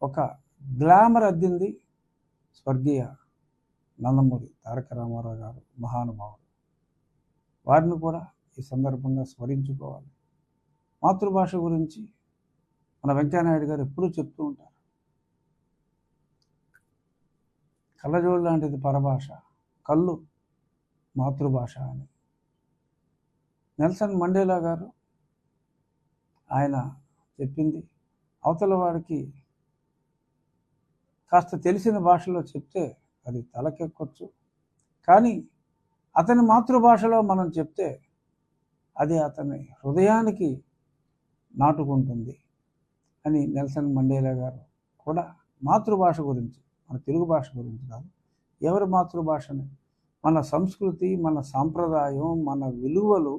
ఒక గ్లామర్ అద్దింది స్వర్గీయ నందమూరి తారక రామారావు గారు, మహానుభావుడు. వారిని కూడా ఈ సందర్భంగా స్మరించుకోవాలి. మాతృభాష గురించి మన వెంకయ్యనాయుడు గారు ఎప్పుడూ చెప్తూ ఉంటారు. కళ్ళజోడు లాంటిది పరభాష, కళ్ళు మాతృభాష అని. నెల్సన్ మండేలా గారు ఆయన చెప్పింది, అవతల వాడికి కాస్త తెలిసిన భాషలో చెప్తే అది తలకెక్కొచ్చు, కానీ అతని మాతృభాషలో మనం చెప్తే అది అతని హృదయానికి నాటుకుంటుంది అని నెల్సన్ మండేలా గారు కూడా మాతృభాష గురించి, మన తెలుగు భాష గురించి కాదు, ఎవరి మాతృభాషని, మన సంస్కృతి, మన సాంప్రదాయం, మన విలువలు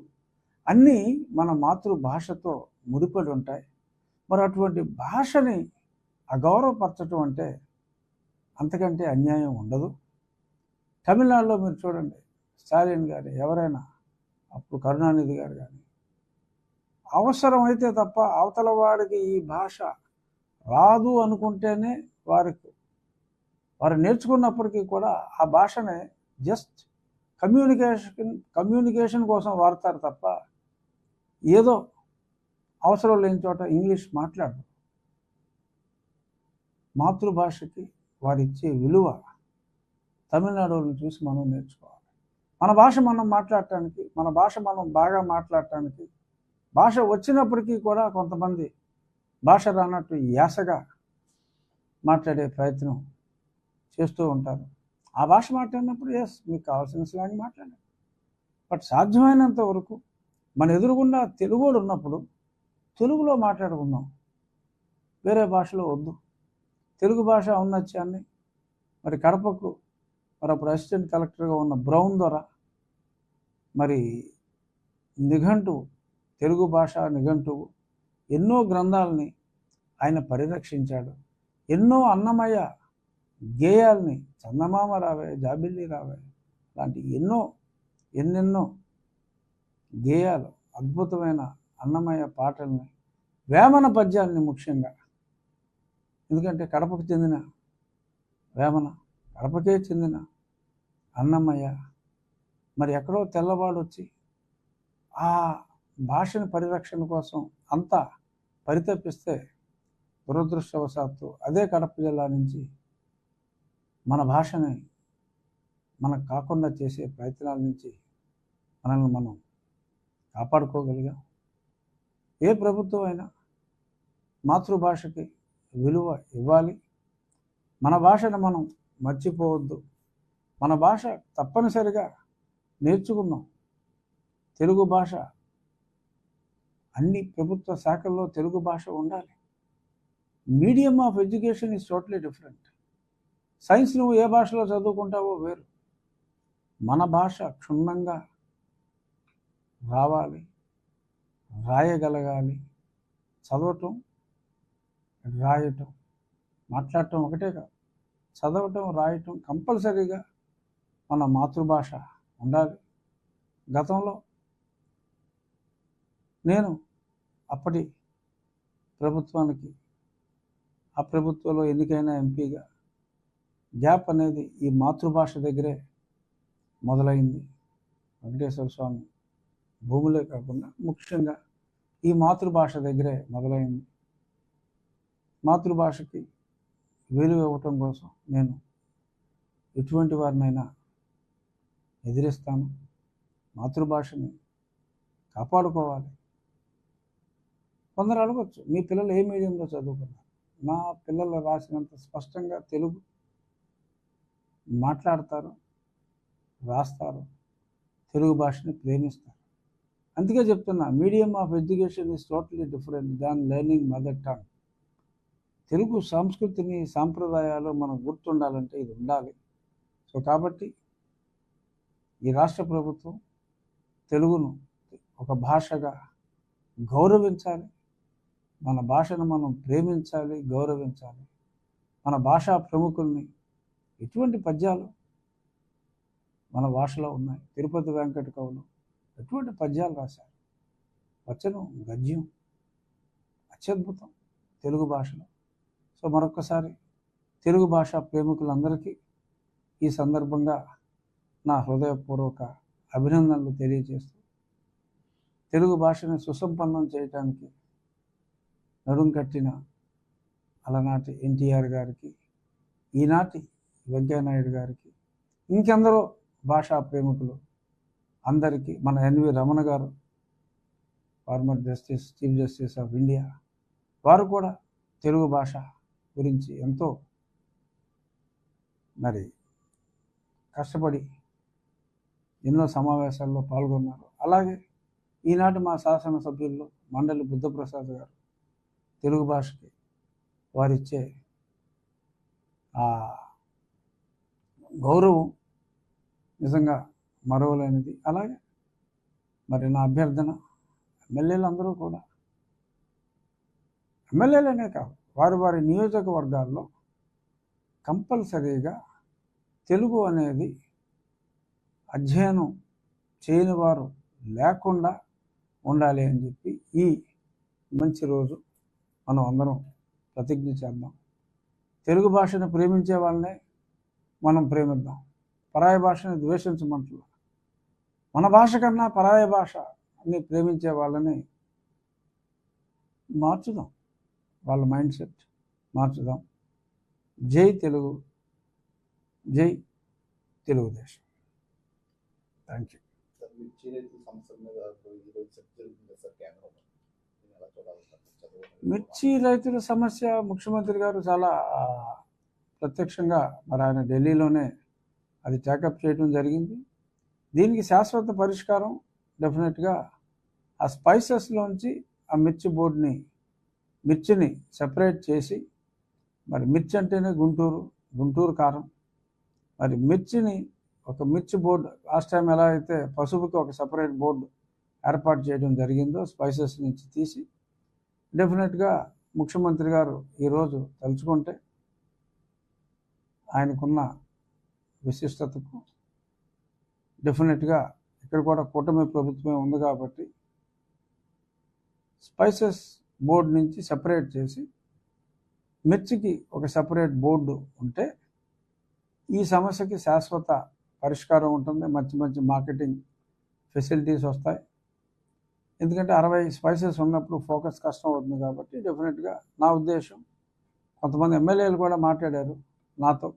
అన్నీ మన మాతృభాషతో ముడిపడి ఉంటాయి. మరి అటువంటి భాషని అగౌరవపరచడం అంటే అంతకంటే అన్యాయం ఉండదు. తమిళనాడులో మీరు చూడండి, స్టాలిన్ గారు, ఎవరైనా, అప్పుడు కరుణానిధి గారు కానీ, అవసరమైతే తప్ప అవతల వాడికి ఈ భాష రాదు అనుకుంటేనే వారు నేర్చుకున్నప్పటికీ కూడా ఆ భాషనే జస్ట్ కమ్యూనికేషన్ కోసం వాడతారు తప్ప ఏదో అవసరం లేని చోట ఇంగ్లీష్ మాట్లాడరు. మాతృభాషకి వారిచ్చే విలువ తమిళనాడుని చూసి మనం నేర్చుకోవాలి. మన భాష మనం మాట్లాడటానికి, మన భాష మనం బాగా మాట్లాడటానికి, భాష వచ్చినప్పటికీ కూడా కొంతమంది భాష రానట్టు యాసగా మాట్లాడే ప్రయత్నం చేస్తూ ఉంటారు. ఆ భాష మాట్లాడినప్పుడు ఎస్, మీకు కావాల్సిన స్లాంగ్ మాట్లాడండి. బట్ సాధ్యమైనంత వరకు మన ఎదురుగుండా తెలుగుడు ఉన్నప్పుడు తెలుగులో మాట్లాడుకుందాం, వేరే భాషలో వద్దు. తెలుగు భాష ఔన్నత్యాన్ని మరి కడపకు మరి అప్పుడు అసిస్టెంట్ కలెక్టర్గా ఉన్న బ్రౌన్ ద్వారా మరి నిఘంటువు, తెలుగు భాష నిఘంటువు, ఎన్నో గ్రంథాలని ఆయన పరిరక్షించాడు. ఎన్నో అన్నమయ్య గేయాల్ని, చందమామ రావే, జాబిల్లి రావే లాంటి ఎన్నెన్నో గేయాలు, అద్భుతమైన అన్నమయ్య పాటల్ని, వేమన పద్యాల్ని ముఖ్యంగా, ఎందుకంటే కడపకు చెందిన వేమన, కడపకే చెందిన అన్నమయ్య, మరి ఎక్కడో తెల్లవాడు వచ్చి ఆ భాషని పరిరక్షణ కోసం అంతా పరితపిస్తే దురదృష్టవశాత్తు అదే కడప జిల్లా నుంచి మన భాషని మనకు కాకుండా చేసే ప్రయత్నాల నుంచి మనల్ని మనం కాపాడుకోగలిగాం. ఏ ప్రభుత్వం అయినా మాతృభాషకి విలువ ఇవ్వాలి. మన భాషను మనం మర్చిపోవద్దు. మన భాష తప్పనిసరిగా నేర్చుకుందాం. తెలుగు భాష అన్ని ప్రభుత్వ శాఖల్లో తెలుగు భాష ఉండాలి. Medium of education is totally different. Science నువ్వు ఏ భాషలో చదువుకుంటావో వేరు. మన భాష క్షుణ్ణంగా రావాలి, రాయగలగాలి. చదవటం, రాయటం, మాట్లాడటం ఒకటే కాదు, చదవటం, రాయటం కంపల్సరీగా మన మాతృభాష ఉండాలి. గతంలో నేను అప్పటి ప్రభుత్వానికి, ఆ ప్రభుత్వంలో ఎన్నికైన ఎంపీగా గ్యాప్ అనేది ఈ మాతృభాష దగ్గరే మొదలైంది. వెంకటేశ్వర స్వామి భూములే కాకుండా ముఖ్యంగా ఈ మాతృభాష దగ్గరే మొదలైంది. మాతృభాషకి విలువ ఇవ్వటం కోసం నేను ఎటువంటి వారినైనా ఎదిరిస్తాను. మాతృభాషని కాపాడుకోవాలి. కొందరు అడగచ్చు, మీ పిల్లలు ఏ మీడియంలో చదువుకున్నారు? నా పిల్లలు రాసినంత స్పష్టంగా తెలుగు మాట్లాడతారు, రాస్తారు, తెలుగు భాషని ప్రేమిస్తారు. అందుకే చెప్తున్నా, medium of education is totally different than learning mother tongue. Telugu సంస్కృతిని, సాంప్రదాయాలు మనకు గుర్తుండాలంటే ఇది ఉండాలి. సో కాబట్టి ఈ రాష్ట్ర ప్రభుత్వం తెలుగును ఒక భాషగా గౌరవించాలి. మన భాషను మనం ప్రేమించాలి, గౌరవించాలి. మన భాషా ప్రముఖుల్ని, ఎటువంటి పద్యాలు మన భాషలో ఉన్నాయి. తిరుపతి వెంకట కవులు ఎటువంటి పద్యాలు రాశారు. వచనం, గద్యం అత్యద్భుతం తెలుగు భాషలో. సో మరొకసారి తెలుగు భాషా ప్రేమికులందరికీ ఈ సందర్భంగా నా హృదయపూర్వక అభినందనలు తెలియజేస్తూ తెలుగు భాషని సుసంపన్నం చేయటానికి నడుం కట్టిన అలనాటి ఎన్టీఆర్ గారికి, ఈనాటి వెంకయ్యనాయుడు గారికి, ఇంకెందరో భాషా ప్రేమికులు అందరికీ, మన ఎన్వి రమణ గారు former justice, chief justice of India, వారు కూడా తెలుగు భాష గురించి ఎంతో మరి కష్టపడి ఎన్నో సమావేశాల్లో పాల్గొన్నారు. అలాగే ఈనాటి మా శాసనసభ్యుల్లో మండలి బుద్ధప్రసాద్ గారు తెలుగు భాషకి వారిచ్చే ఆ గౌరవం నిజంగా మరవలేనిది. అలాగే మరి నా అభ్యర్థన ఎమ్మెల్యేలందరూ కూడా, ఎమ్మెల్యేలనే కాదు, వారి వారి నియోజకవర్గాల్లో కంపల్సరీగా తెలుగు అనేది అధ్యయనం చేయని వారు లేకుండా ఉండాలి అని చెప్పి ఈ మంచి రోజు మనం అందరం ప్రతిజ్ఞ చేద్దాం. తెలుగు భాషను ప్రేమించే వాళ్ళనే మనం ప్రేమిద్దాం, పరాయి భాషని ద్వేషించమంటున్నాం. మన భాష కన్నా పరాయి భాష అని ప్రేమించే వాళ్ళని మార్చుదాం, వాళ్ళ మైండ్ సెట్ మార్చుదాం. జై తెలుగు, జై తెలుగుదేశం. Thank you. మిర్చి రైతుల సమస్య ముఖ్యమంత్రి గారు చాలా ప్రత్యక్షంగా మరి ఆయన ఢిల్లీలోనే అది టేకప్ చేయడం జరిగింది. దీనికి శాశ్వత పరిష్కారం డెఫినెట్గా ఆ స్పైసెస్లోంచి ఆ మిర్చి బోర్డుని, మిర్చిని సెపరేట్ చేసి, మరి మిర్చి అంటేనే గుంటూరు కారం, మరి మిర్చిని ఒక మిర్చి బోర్డు, లాస్ట్ టైం ఎలా అయితే పసుపుకి ఒక సపరేట్ బోర్డు ఏర్పాటు చేయడం జరిగిందో స్పైసెస్ నుంచి తీసి, డెఫినెట్గా ముఖ్యమంత్రి గారు ఈరోజు తలుచుకుంటే ఆయనకున్న విశిష్టతకు డెఫినెట్గా ఇక్కడ కూడా కూటమి ప్రభుత్వమే ఉంది కాబట్టి స్పైసెస్ బోర్డు నుంచి సెపరేట్ చేసి మిర్చికి ఒక సెపరేట్ బోర్డు ఉంటే ఈ సమస్యకి శాశ్వత పరిష్కారం ఉంటుంది. మంచి మంచి మార్కెటింగ్ ఫెసిలిటీస్ వస్తాయి. ఎందుకంటే 60 స్పైసెస్ ఉన్నప్పుడు ఫోకస్ కష్టం అవుతుంది కాబట్టి డెఫినెట్గా నా ఉద్దేశం, కొంతమంది ఎమ్మెల్యేలు కూడా మాట్లాడారు నాతో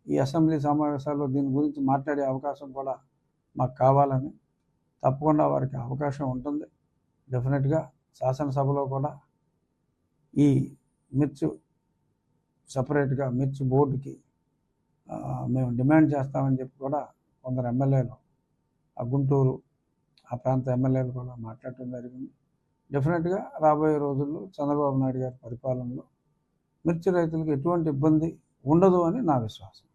ఈ అసెంబ్లీ సమావేశాల్లో, దీని గురించి మాట్లాడే అవకాశం కూడా మాకు కావాలని. తప్పకుండా వారికి అవకాశం ఉంటుంది. డెఫినెట్గా శాసనసభలో కూడా ఈ మిర్చి సపరేట్గా మిర్చి బోర్డుకి మేము డిమాండ్ చేస్తామని చెప్పి కూడా కొందరు ఎమ్మెల్యేలు, ఆ గుంటూరు ఆ ప్రాంత ఎమ్మెల్యేలు కూడా మాట్లాడటం జరిగింది. డెఫినెట్గా రాబోయే రోజుల్లో చంద్రబాబు నాయుడు గారి పరిపాలనలో మిర్చి రైతులకు ఎటువంటి ఇబ్బంది ఉండదు అని నా విశ్వాసం.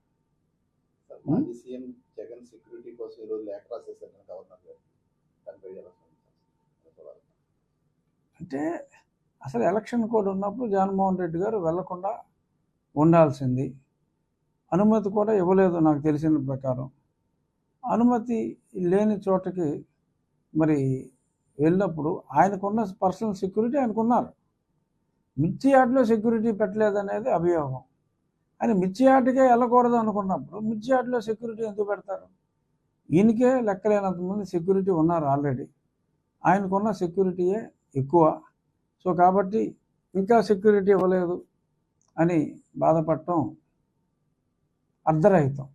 అంటే అసలు ఎలక్షన్ కోడ్ ఉన్నప్పుడు జగన్మోహన్ రెడ్డి గారు వెళ్లకుండా ఉండాల్సింది. అనుమతి కూడా ఇవ్వలేదు నాకు తెలిసిన ప్రకారం. అనుమతి లేని చోటకి మరి వెళ్ళినప్పుడు ఆయనకున్న పర్సనల్ సెక్యూరిటీ ఆయనకున్నారు. మిర్చి యార్డ్లో సెక్యూరిటీ పెట్టలేదనేది అభియోగం. ఆయన మిర్చి యార్డ్కే వెళ్ళకూడదు అనుకున్నప్పుడు మిర్చి యార్డ్లో సెక్యూరిటీ ఎందుకు పెడతారు? ఈయనకే లెక్కలేనంతమంది సెక్యూరిటీ ఉన్నారు ఆల్రెడీ. ఆయనకున్న సెక్యూరిటీయే ఎక్కువ. సో కాబట్టి ఇంకా సెక్యూరిటీ ఇవ్వలేదు అని బాధపడటం అర్ధరహితం.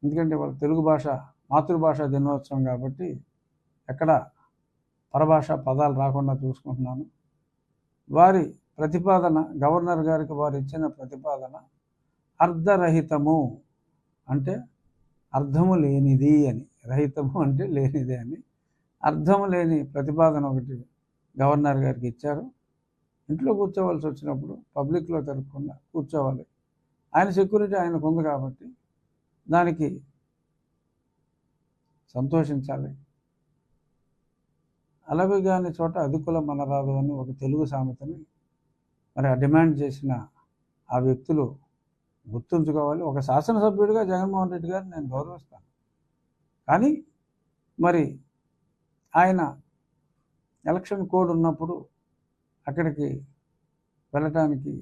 ఎందుకంటే వాళ్ళ తెలుగు భాష మాతృభాష దినోత్సవం కాబట్టి ఎక్కడ పరభాష పదాలు రాకుండా చూసుకుంటున్నాను. వారి ప్రతిపాదన, గవర్నర్ గారికి వారు ఇచ్చిన ప్రతిపాదన అర్ధరహితము అంటే అర్థము లేనిది అని, రహితము అంటే లేనిది అని, అర్థము లేని ప్రతిపాదన ఒకటి గవర్నర్ గారికి ఇచ్చారు. ఇంట్లో కూర్చోవలసి వచ్చినప్పుడు పబ్లిక్లో తిరగకుండా కూర్చోవాలి. ఆయన సెక్యూరిటీ ఆయనకు ఉంది కాబట్టి దానికి సంతోషించాలి. అలవిగాని చోట అధికులం అనరాదు అని ఒక తెలుగు సామెతని మరి డిమాండ్ చేసిన ఆ వ్యక్తులు గుర్తుంచుకోవాలి. ఒక శాసనసభ్యుడిగా జగన్మోహన్ రెడ్డి గారిని నేను గౌరవిస్తాను. కానీ మరి ఆయన ఎలక్షన్ కోడ్ ఉన్నప్పుడు అక్కడికి వెళ్ళటానికి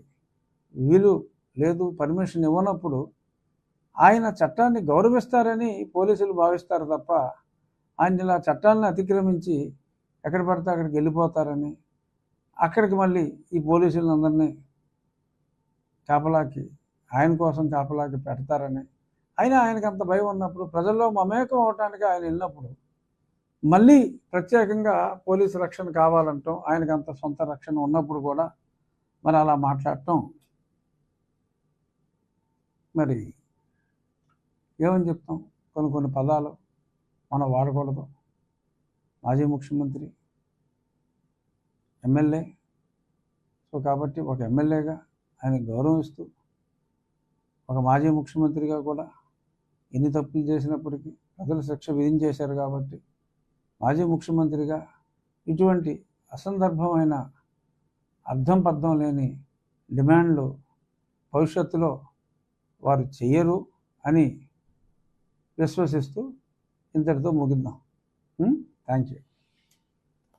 వీలు లేదు, పర్మిషన్ ఇవ్వనప్పుడు ఆయన చట్టాన్ని గౌరవిస్తారని పోలీసులు భావిస్తారు తప్ప ఆయన ఇలా చట్టాలను అతిక్రమించి ఎక్కడ పడితే అక్కడికి వెళ్ళిపోతారని, అక్కడికి మళ్ళీ ఈ పోలీసులందరినీ కాపలాకి ఆయన కోసం కాపలాకి పెడతారని, అయినా ఆయనకు అంత భయం ఉన్నప్పుడు, ప్రజల్లో మమేకం అవటానికి ఆయన వెళ్ళినప్పుడు మళ్ళీ ప్రత్యేకంగా పోలీసు రక్షణ కావాలంటాం, ఆయనకు అంత సొంత రక్షణ ఉన్నప్పుడు కూడా మరి అలా మాట్లాడటం మరి ఏమని చెప్తాం. కొన్ని పదాలు మనం వాడకూడదు. మాజీ ముఖ్యమంత్రి, ఎమ్మెల్యే, సో కాబట్టి ఒక ఎమ్మెల్యేగా ఆయన గౌరవిస్తూ, ఒక మాజీ ముఖ్యమంత్రిగా కూడా ఎన్ని తప్పులు చేసినప్పటికీ ప్రజలు శిక్ష విధించేశారు కాబట్టి మాజీ ముఖ్యమంత్రిగా ఇటువంటి అసందర్భమైన అర్థం పర్థం లేని డిమాండ్లు భవిష్యత్తులో వారు చెయ్యరు అని విశ్వసిస్తూ ఇంతటితో ముగిద్దాం. Thank you.